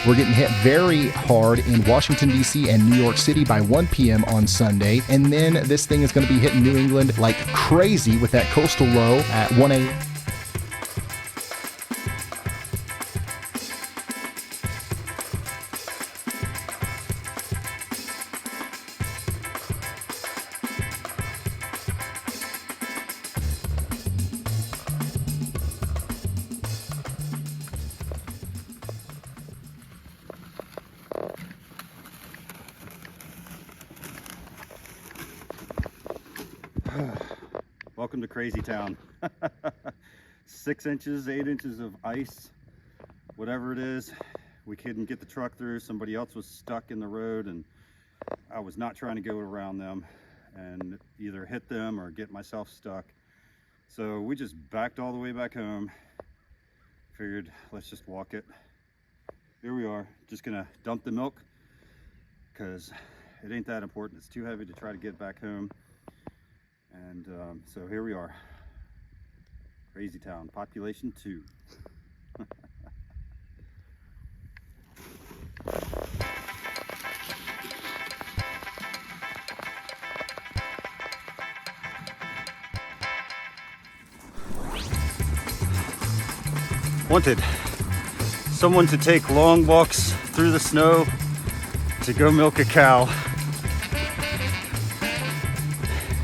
We're getting hit very hard in Washington, D.C. and New York City by 1 p.m. on Sunday. And then this thing is going to be hitting New England like crazy with that coastal low at 1 a.m. Welcome to Crazy Town. 6 inches, 8 inches of ice, whatever it is. We couldn't get the truck through. Somebody else was stuck in the road, and I was not trying to go around them and either hit them or get myself stuck. So we just backed all the way back home. Figured, let's just walk it. Here we are, just gonna dump the milk because it ain't that important. It's too heavy to try to get back home. And so here we are, Crazy Town, population 2. Wanted someone to take long walks through the snow to go milk a cow,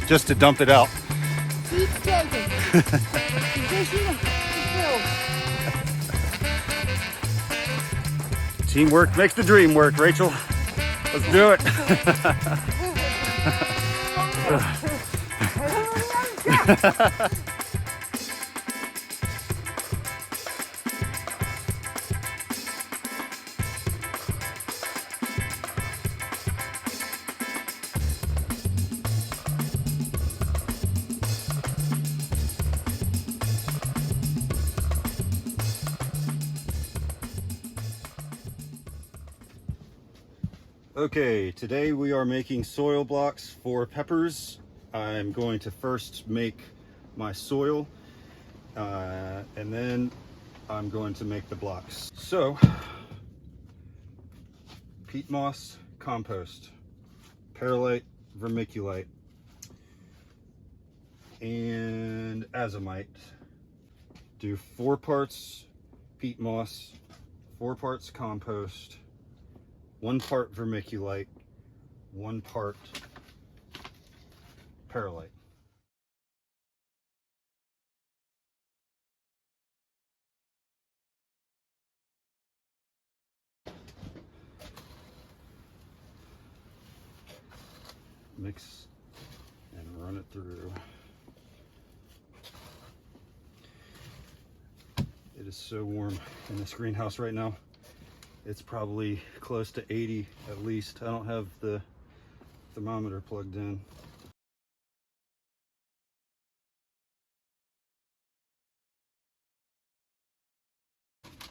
just to dump it out. Teamwork makes the dream work, Rachel. Let's do it. Okay, today we are making soil blocks for peppers. I'm going to first make my soil and then I'm going to make the blocks. So, peat moss, compost, perlite, vermiculite, and azomite. Do 4 parts peat moss, 4 parts compost, 1 part vermiculite, 1 part perlite. Mix and run it through. It is so warm in this greenhouse right now. It's probably close to 80 at least. I don't have the thermometer plugged in.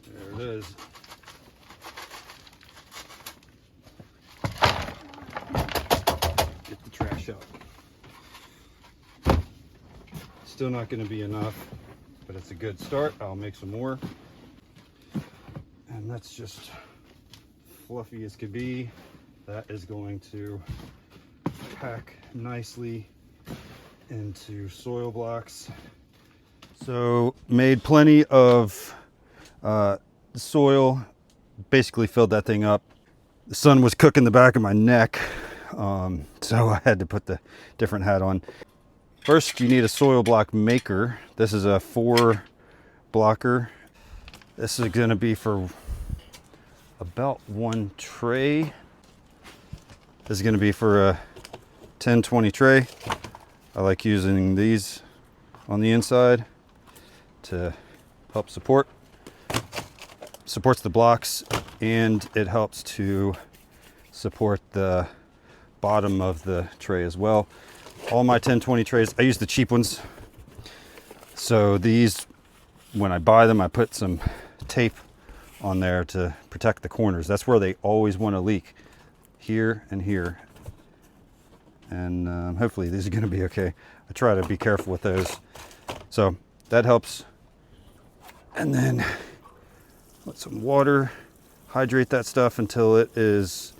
There it is. Get the trash out. Still not going to be enough, but it's a good start. I'll make some more. And that's just fluffy as could be. That is going to pack nicely into soil blocks. So made plenty of soil, basically filled that thing up. The sun was cooking the back of my neck, so I had to put the different hat on. First, you need a soil block maker. This is a 4 blocker. This is going to be for about 1 tray. This is going to be for a 10-20 tray. I like using these on the inside to help supports the blocks, and it helps to support the bottom of the tray as well. All my 10-20 trays, I use the cheap ones. So these, when I buy them, I put some tape on there to protect the corners. That's where they always want to leak, here and here. And hopefully these are going to be okay. I try to be careful with those. So that helps. And then let some water hydrate that stuff until it is,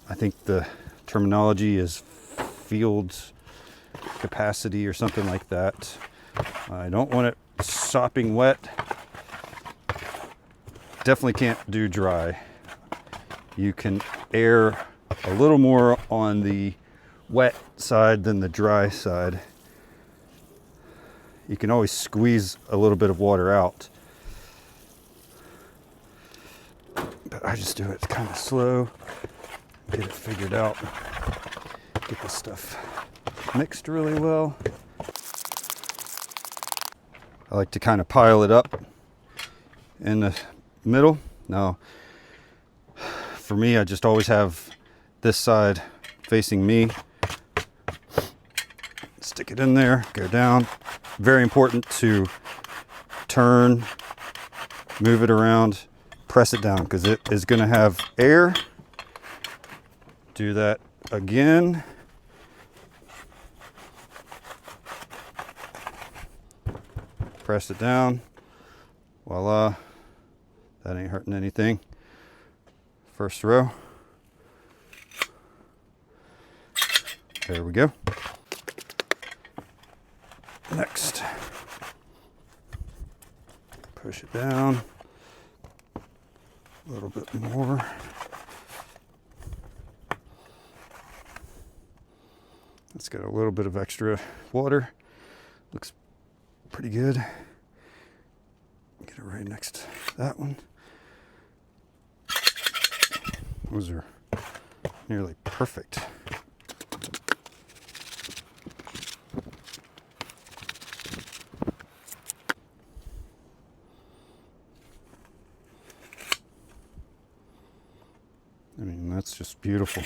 I think the terminology is field capacity or something like that. I don't want it sopping wet. Definitely can't do dry. You can err a little more on the wet side than the dry side. You can always squeeze a little bit of water out, but I just do it kind of slow, get it figured out, get this stuff mixed really well. I like to kind of pile it up in the middle. Now, for me, I just always have this side facing me. Stick it in there, go down. Very important to turn, move it around, press it down because it is going to have air. Do that again. Press it down. Voila. That ain't hurting anything. First row. There we go. Next. Push it down. A little bit more. It's got a little bit of extra water. Looks pretty good. Get it right next to that one. Those are nearly perfect. I mean, that's just beautiful.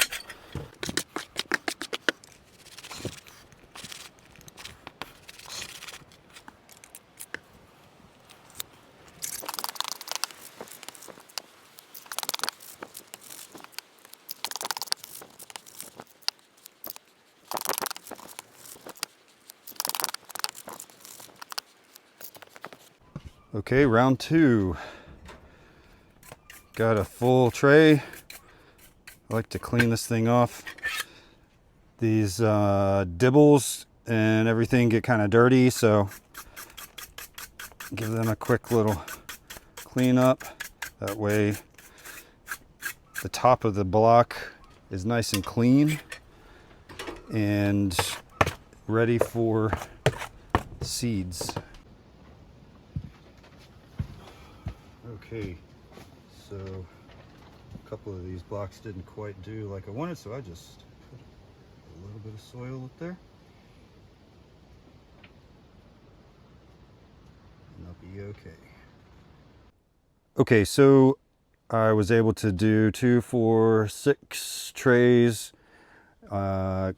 Okay, round two. Got a full tray. I like to clean this thing off. These dibbles and everything get kind of dirty, so give them a quick little clean up. That way the top of the block is nice and clean and ready for seeds. Okay, so a couple of these blocks didn't quite do like I wanted, so I just put a little bit of soil up there. And I'll be okay. Okay, so I was able to do 2, 4, 6 trays. Got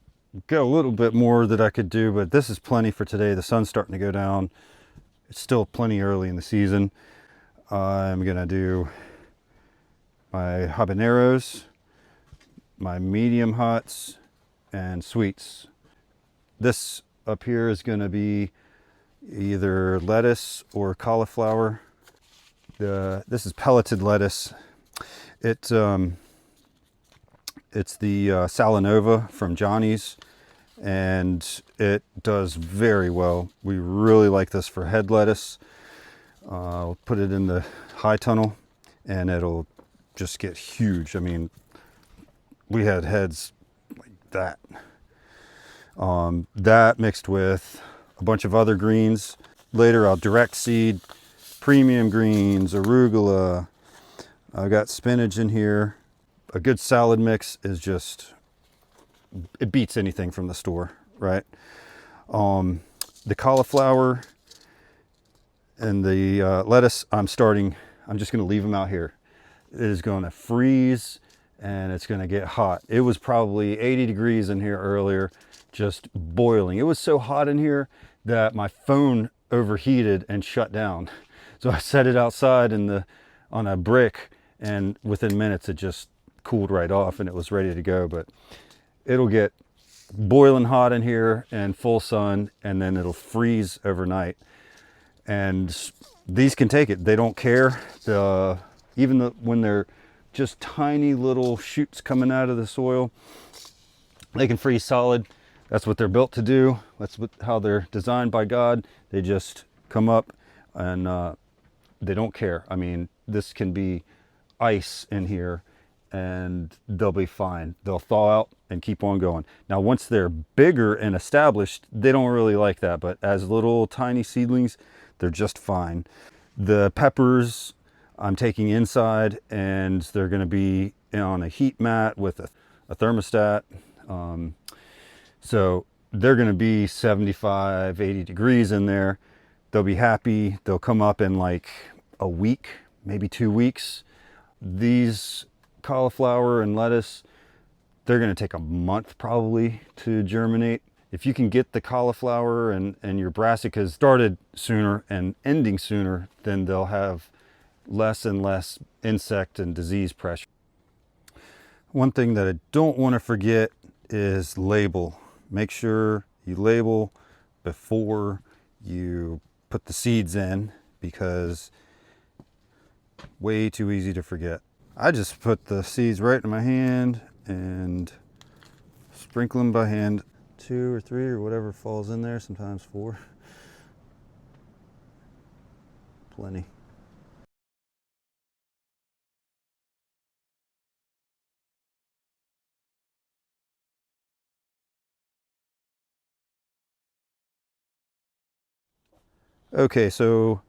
a little bit more that I could do, but this is plenty for today. The sun's starting to go down. It's still plenty early in the season. I'm gonna do my habaneros, my medium hots, and sweets. This up here is gonna be either lettuce or cauliflower. This is pelleted lettuce. It's the Salanova from Johnny's, and it does very well. We really like this for head lettuce. I'll put it in the high tunnel and it'll just get huge. I mean, we had heads like that. That mixed with a bunch of other greens. Later I'll direct seed premium greens, arugula. I've got spinach in here. A good salad mix is just, it beats anything from the store, right? The cauliflower and the lettuce, I'm just gonna leave them out here. It is gonna freeze and it's gonna get hot. It was probably 80 degrees in here earlier, just boiling. It was so hot in here that my phone overheated and shut down. So I set it outside on a brick, and within minutes it just cooled right off and it was ready to go. But it'll get boiling hot in here and full sun, and then it'll freeze overnight. And these can take it. They don't care. even when they're just tiny little shoots coming out of the soil, they can freeze solid. That's what they're built to do. That's how they're designed by God. They just come up and they don't care. I mean, this can be ice in here and they'll be fine. They'll thaw out and keep on going. Now, once they're bigger and established, they don't really like that, but as little tiny seedlings, they're just fine. The peppers I'm taking inside, and they're gonna be on a heat mat with a thermostat. So they're gonna be 75, 80 degrees in there. They'll be happy. They'll come up in like a week, maybe 2 weeks. These cauliflower and lettuce, they're going to take a month probably to germinate. If you can get the cauliflower and your brassicas started sooner and ending sooner, then they'll have less and less insect and disease pressure. One thing that I don't want to forget is label. Make sure you label before you put the seeds in, because way too easy to forget. I just put the seeds right in my hand and sprinkle them by hand, 2 or 3 or whatever falls in there, sometimes 4. Plenty. Okay, so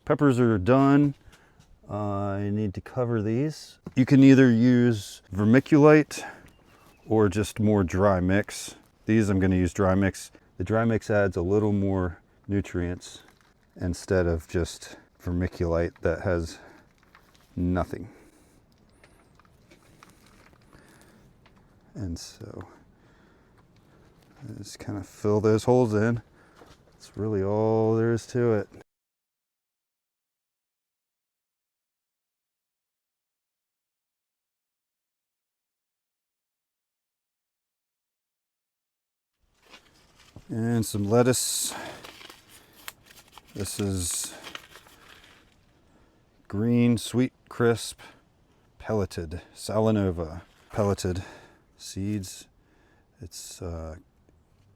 peppers are done. I need to cover these. You can either use vermiculite or just more dry mix. These I'm going to use dry mix. The dry mix adds a little more nutrients instead of just vermiculite that has nothing. And so I just kind of fill those holes in. That's really all there is to it. And some lettuce. This is green, sweet, crisp, pelleted, Salanova pelleted seeds. It's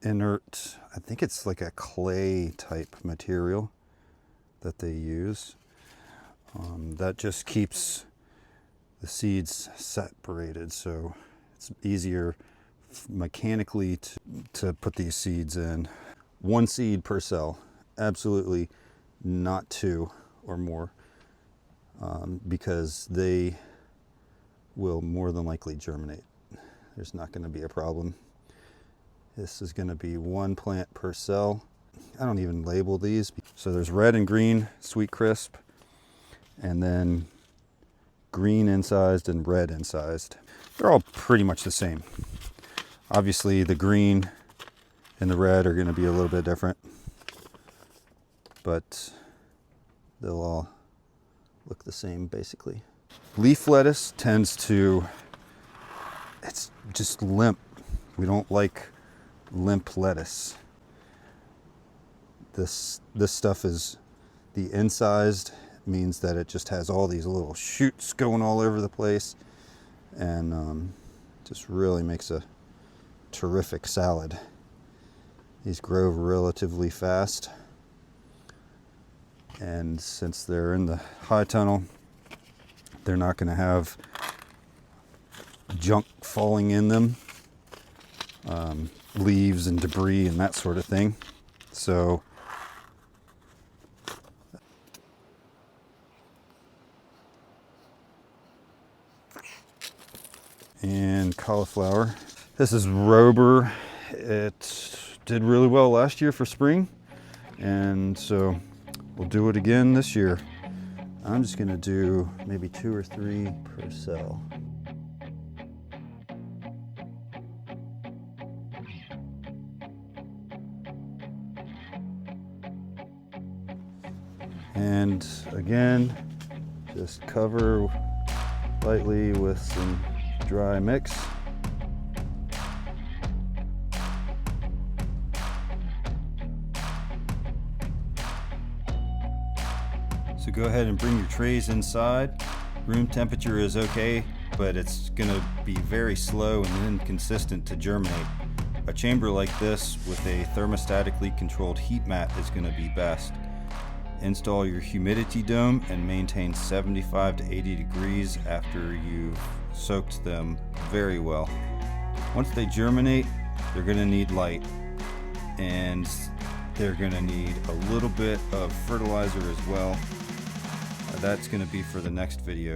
inert, I think it's like a clay type material that they use. That just keeps the seeds separated, so it's easier mechanically to put these seeds in. 1 seed per cell, absolutely not 2 or more, because they will more than likely germinate. There's not going to be a problem. This is going to be 1 plant per cell. I don't even label these. So there's red and green, sweet crisp, and then green incised and red incised. They're all pretty much the same. Obviously the green and the red are going to be a little bit different, but they'll all look the same basically. Leaf lettuce tends to, it's just limp. We don't like limp lettuce. This stuff is the incised, means that it just has all these little shoots going all over the place, and just really makes a terrific salad. These grow relatively fast, and since they're in the high tunnel, they're not going to have junk falling in them, leaves and debris and that sort of thing. So and cauliflower. This is Rober. It did really well last year for spring, and so we'll do it again this year. I'm just gonna do maybe 2 or 3 per cell. And again, just cover lightly with some dry mix. So go ahead and bring your trays inside. Room temperature is okay, but it's gonna be very slow and inconsistent to germinate. A chamber like this with a thermostatically controlled heat mat is gonna be best. Install your humidity dome and maintain 75 to 80 degrees after you've soaked them very well. Once they germinate, they're gonna need light, and they're gonna need a little bit of fertilizer as well. That's gonna be for the next video.